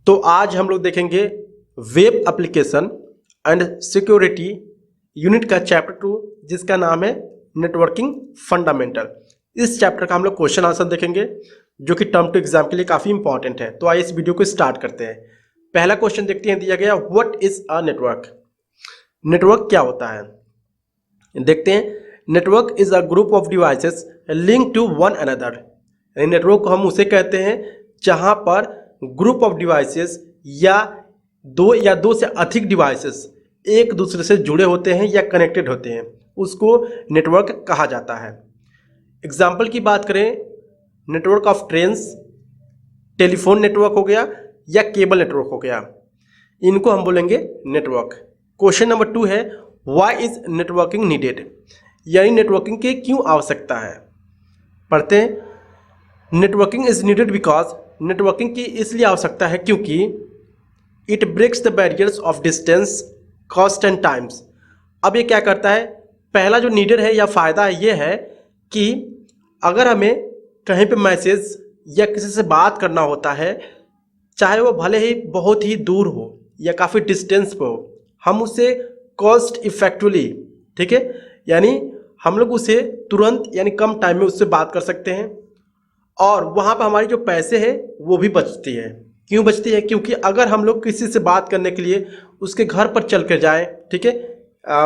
तो आज हम लोग देखेंगे web application and security unit का चैप्टर 2 जिसका नाम है नेटवर्किंग फंडामेंटल। इस चैप्टर का हम लोग क्वेश्चन आंसर देखेंगे जो कि टर्म टू एग्जाम के लिए काफ़ी इंपॉर्टेंट है। तो आइए इस वीडियो को स्टार्ट करते हैं। पहला क्वेश्चन देखते हैं, दिया गया what is a network. Network क्या होता है, देखते हैं। Network is a group of devices link to one another. Network को हम उसे कहते हैं जहां पर ग्रुप ऑफ डिवाइसेस या दो से अधिक डिवाइसेस एक दूसरे से जुड़े होते हैं या कनेक्टेड होते हैं, उसको नेटवर्क कहा जाता है। एग्जाम्पल की बात करें, network of trains, telephone network हो गया या केबल नेटवर्क हो गया, इनको हम बोलेंगे नेटवर्क। क्वेश्चन नंबर 2 है व्हाई इज नेटवर्किंग नीडेड, यानी नेटवर्किंग की क्यों आवश्यकता है। पढ़ते हैं। Networking is needed because, networking की इसलिए आवश्यकता है क्योंकि it breaks the barriers of distance, cost and times. अब ये क्या करता है, पहला जो नीडेड है या फ़ायदा है ये है कि अगर हमें कहीं पे मैसेज या किसी से बात करना होता है, चाहे वो भले ही बहुत ही दूर हो या काफ़ी डिस्टेंस पे हो, हम उसे कॉस्ट इफेक्टिवली, ठीक है, यानी हम लोग उसे तुरंत यानी कम टाइम में उससे बात कर सकते हैं और वहाँ पर हमारी जो पैसे हैं वो भी बचती है। क्यों बचती है, क्योंकि अगर हम लोग किसी से बात करने के लिए उसके घर पर चल कर जाएँ, ठीक है,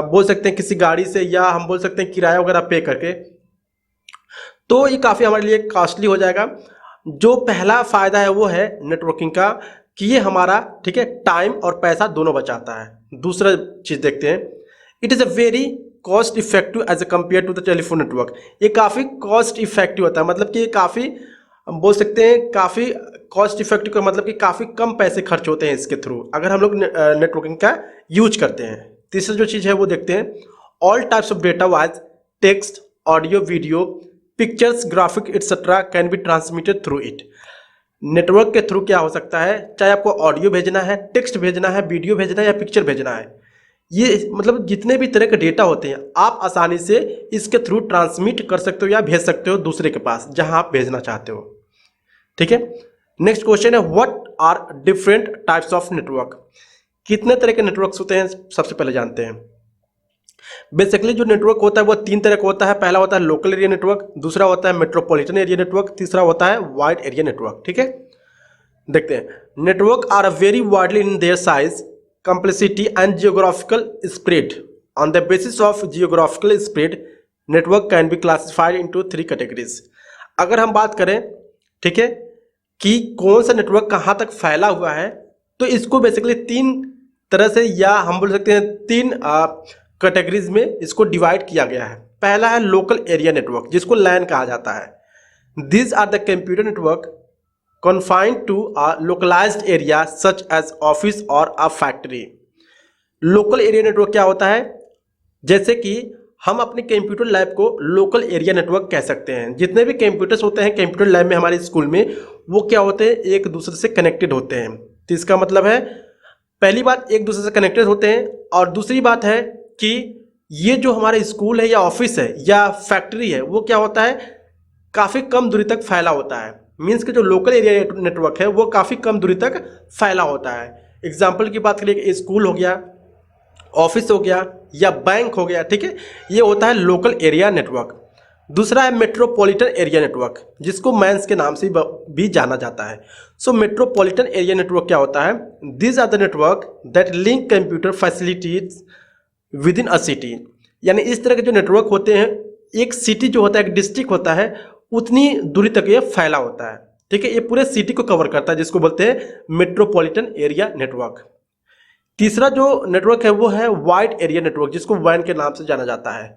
बोल सकते हैं किसी गाड़ी से या हम बोल सकते हैं किराया वगैरह पे करके, तो ये काफ़ी हमारे लिए कॉस्टली हो जाएगा। जो पहला फ़ायदा है वो है नेटवर्किंग का कि ये हमारा, ठीक है, टाइम और पैसा दोनों बचाता है। दूसरा चीज़ देखते हैं, it is a very cost effective as a compare to the telephone network. ये काफ़ी कॉस्ट इफेक्टिव होता है, मतलब कि ये काफ़ी, हम बोल सकते हैं काफ़ी कॉस्ट इफेक्टिव का मतलब कि काफ़ी कम पैसे खर्च होते हैं इसके थ्रू अगर हम लोग नेटवर्किंग का यूज करते हैं। तीसरा जो चीज़ है वो देखते हैं, all types of data wise text, audio, video, pictures, graphic etcetera can be transmitted through it. Network के थ्रू क्या हो सकता है, चाहे आपको ऑडियो भेजना है, टेक्स्ट भेजना है, वीडियो भेजना है या पिक्चर भेजना है, ये मतलब जितने भी तरह के डेटा होते हैं आप आसानी से इसके थ्रू ट्रांसमिट कर सकते हो या भेज सकते हो दूसरे के पास जहां आप भेजना चाहते हो, ठीक है। नेक्स्ट क्वेश्चन है what are different types of network. कितने तरह के नेटवर्क्स होते हैं, सबसे पहले जानते हैं। बेसिकली जो नेटवर्क होता है वो 3 तरह का होता है। पहला होता है लोकल एरिया नेटवर्क, दूसरा होता है मेट्रोपॉलिटन एरिया नेटवर्क, तीसरा होता है वाइड एरिया नेटवर्क, ठीक है। देखते हैं। Network are very widely in their size, complexity and geographical spread. On the basis of geographical spread, network can be classified into 3 categories. अगर हम बात करें, ठीक है, कि कौन सा नेटवर्क कहाँ तक फैला हुआ है, तो इसको बेसिकली 3 तरह से या हम बोल सकते हैं 3 कैटेगरीज में इसको डिवाइड किया गया है। पहला है लोकल एरिया नेटवर्क जिसको लैन कहा जाता है। These are the computer network confined to a localized area such as office or a factory. Local area network क्या होता है, जैसे कि हम अपने कंप्यूटर लैब को लोकल एरिया नेटवर्क कह सकते हैं। जितने भी कंप्यूटर्स होते हैं कंप्यूटर लैब में हमारे स्कूल में, वो क्या होते हैं, एक दूसरे से कनेक्टेड होते हैं। तो इसका मतलब है पहली बात एक दूसरे से कनेक्टेड होते हैं, और दूसरी बात है कि ये जो हमारा स्कूल है या ऑफिस है या फैक्ट्री है वो क्या होता है, काफ़ी कम दूरी तक फैला होता है। मीन्स कि जो लोकल एरिया नेटवर्क है वो काफ़ी कम दूरी तक फैला होता है। एग्जाम्पल की बात करिए, स्कूल हो गया, ऑफिस हो गया या बैंक हो गया, ठीक है, ये होता है लोकल एरिया नेटवर्क। दूसरा है मेट्रोपॉलिटन एरिया नेटवर्क जिसको मैंस के नाम से भी जाना जाता है। सो मेट्रोपॉलिटन एरिया नेटवर्क क्या होता है, this are the network that link computer facilities within a city. यानी इस तरह के जो नेटवर्क होते हैं, एक सिटी जो होता है, एक डिस्ट्रिक्ट होता है, उतनी दूरी तक ये फैला होता है, ठीक है, ये पूरे सिटी को कवर करता है जिसको बोलते हैं मेट्रोपॉलिटन एरिया नेटवर्क। तीसरा जो नेटवर्क है वो है वाइड एरिया नेटवर्क जिसको वैन के नाम से जाना जाता है।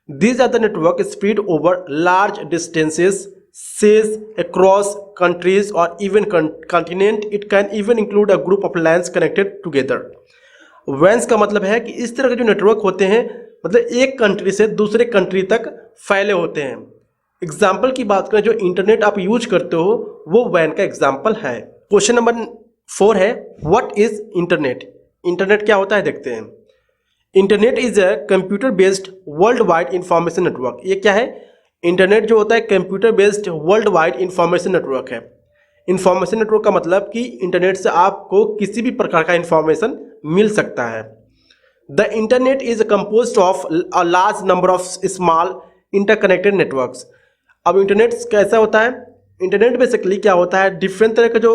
These are the network spread over large distances, says across countries और even continent. It can even include a group of lands connected together. WANs का मतलब है कि इस तरह के जो नेटवर्क होते हैं मतलब एक कंट्री से दूसरे कंट्री तक फैले होते हैं। एग्जाम्पल की बात करें, जो इंटरनेट आप यूज करते हो वो वैन का एग्जाम्पल है। क्वेश्चन नंबर 4 है व्हाट इज इंटरनेट। इंटरनेट क्या होता है देखते हैं। Internet is a computer based world wide information network. ये क्या है, इंटरनेट जो होता है computer based world wide information network है। इंफॉर्मेशन नेटवर्क का मतलब कि इंटरनेट से आपको किसी भी प्रकार का इंफॉर्मेशन मिल सकता है। The internet is composed of a large number of small interconnected networks. अब इंटरनेट कैसा होता है? इंटरनेट बेसिकली क्या होता है, डिफरेंट तरह के जो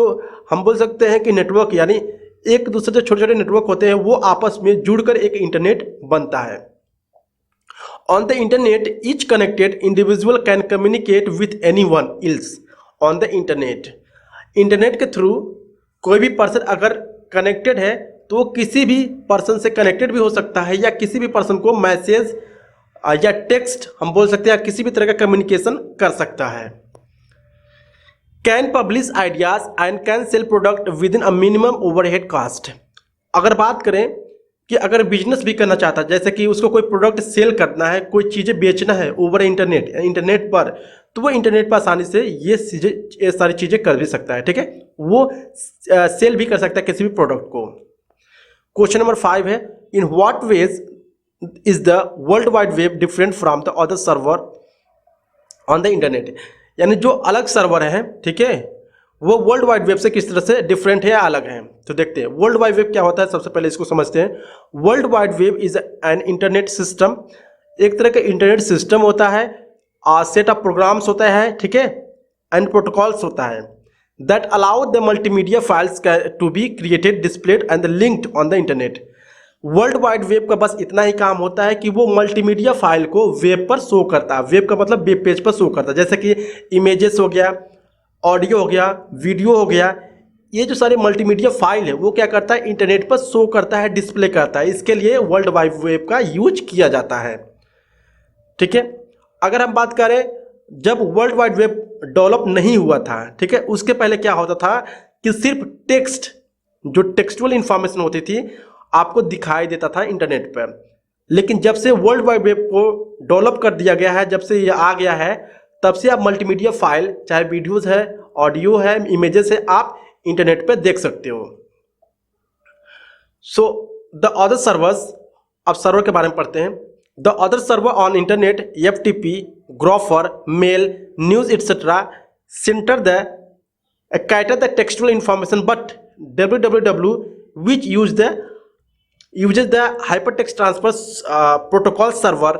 हम बोल सकते हैं कि नेटवर्क, यानी एक दूसरे से छोटे छोटे नेटवर्क होते हैं, वो आपस में जुड़कर एक इंटरनेट बनता है। On the internet each connected individual can communicate with anyone else on the internet. Internet के थ्रू कोई भी पर्सन अगर कनेक्टेड है तो वो किसी भी पर्सन से कनेक्टेड भी हो सकता है, या किसी भी पर्सन को मैसेज या टेक्स्ट हम बोल सकते हैं, किसी भी तरह का कम्युनिकेशन कर सकता है। Can publish ideas and can sell product within a minimum overhead cost. अगर बात करें कि अगर बिजनेस भी करना चाहता है, जैसे कि उसको कोई प्रोडक्ट सेल करना है, कोई चीज़ें बेचना है ओवर इंटरनेट पर, तो वो इंटरनेट पर आसानी से ये सारी चीज़ें कर भी सकता है। ठीक है, वो सेल भी कर सकता है किसी भी प्रोडक्ट को। क्वेश्चन नंबर 5 है, in what ways is the world wide web different from the other server on the internet. यानी जो अलग सर्वर है, ठीक है, वो वर्ल्ड वाइड वेब से किस तरह से डिफरेंट है, अलग है। तो देखते हैं वर्ल्ड वाइड वेब क्या होता है। सबसे पहले इसको समझते हैं। World wide web is an internet system, एक तरह का इंटरनेट सिस्टम होता है, सेट ऑफ प्रोग्राम्स होता है, ठीक है, एंड प्रोटोकॉल्स होता है, that allow the multimedia files to be created, displayed and linked on the internet. World wide web का बस इतना ही काम होता है कि वो मल्टीमीडिया फाइल को वेब पर शो करता है। वेब का मतलब वेब पेज पर शो करता है, जैसे कि इमेजेस हो गया, ऑडियो हो गया, वीडियो हो गया, ये जो सारे मल्टीमीडिया फाइल है वो क्या करता है, इंटरनेट पर शो करता है, डिस्प्ले करता है। इसके लिए वर्ल्ड वाइड वेब का यूज किया जाता है। ठीक है, अगर हम बात करें जब वर्ल्ड वाइड वेब डेवलप नहीं हुआ था, ठीक है, उसके पहले क्या होता था कि सिर्फ टेक्स्ट, जो टेक्सुअल इंफॉर्मेशन होती थी, आपको दिखाई देता था इंटरनेट पर। लेकिन जब से वर्ल्ड वाइड वेब को डेवलप कर दिया गया है, जब से ये आ गया है, तब से आप मल्टीमीडिया फाइल, चाहे वीडियोस है, ऑडियो है, इमेजेस है, आप इंटरनेट पर देख सकते हो। सो द अदर सर्वर्स, अब सर्वर के बारे में पढ़ते हैं। The other server on internet, FTP, gopher, mail, news etcetera, centre the cater the textual information, but www which uses the hypertext transfer protocol server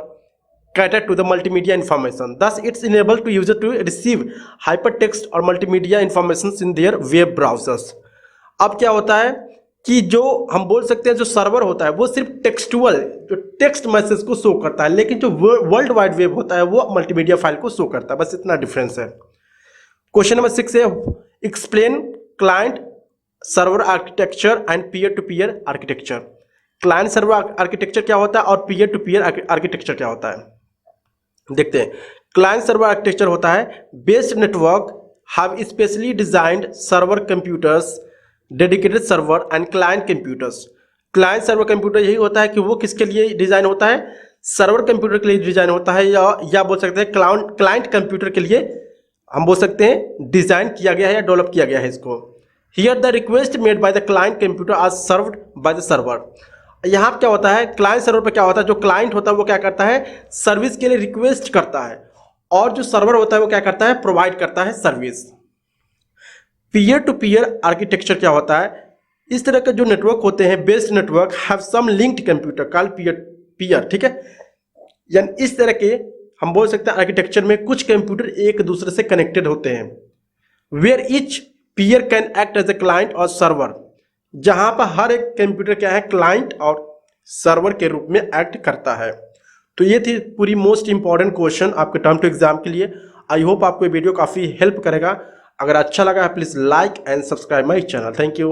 cater to the multimedia information. Thus, it's enabled to user to receive hypertext और multimedia information in their web browsers. अब क्या होता है कि जो हम बोल सकते हैं जो सर्वर होता है वो सिर्फ टेक्सटुअल, जो टेक्स्ट मैसेज को शो करता है, लेकिन जो वर्ल्ड वाइड वेब होता है वो मल्टीमीडिया फाइल को शो करता है। बस इतना डिफरेंस है। क्वेश्चन नंबर 6 है, explain client server architecture and peer to peer architecture. Client server architecture क्या होता है और पीयर टू पीयर आर्किटेक्चर क्या होता है, देखते हैं। क्लाइंट सर्वर आर्किटेक्चर होता है based network have specially designed server computers, dedicated server and client computers. Client server computer यही होता है कि वो किसके लिए डिजाइन होता है, सर्वर कंप्यूटर के लिए डिजाइन होता है, या बोल सकते हैं क्लाइंट कंप्यूटर के लिए हम बोल सकते हैं डिजाइन किया गया है या डेवलप किया गया है इसको। Here the request made by the client computer are served by the server. यहाँ क्या होता है, क्लाइंट सर्वर पे क्या होता है, जो क्लाइंट होता है वो क्या करता है, सर्विस के लिए रिक्वेस्ट करता है, और जो सर्वर होता है वो क्या करता है, प्रोवाइड करता है service. Peer to peer architecture क्या होता है, इस तरह के जो नेटवर्क होते हैं based network have some linked computer called peer, ठीक है, यानी इस तरह के हम बोल सकते हैं आर्किटेक्चर में कुछ कंप्यूटर एक दूसरे से कनेक्टेड होते हैं। Where each peer can act as a client और सर्वर, जहां पर हर एक कंप्यूटर क्या है, क्लाइंट और सर्वर के रूप में एक्ट करता है। तो ये थी पूरी मोस्ट इंपॉर्टेंट क्वेश्चन आपके टर्म टू एग्जाम के लिए। आई होप आपको ये वीडियो काफ़ी हेल्प करेगा। अगर अच्छा लगा है please like and subscribe my channel. Thank you.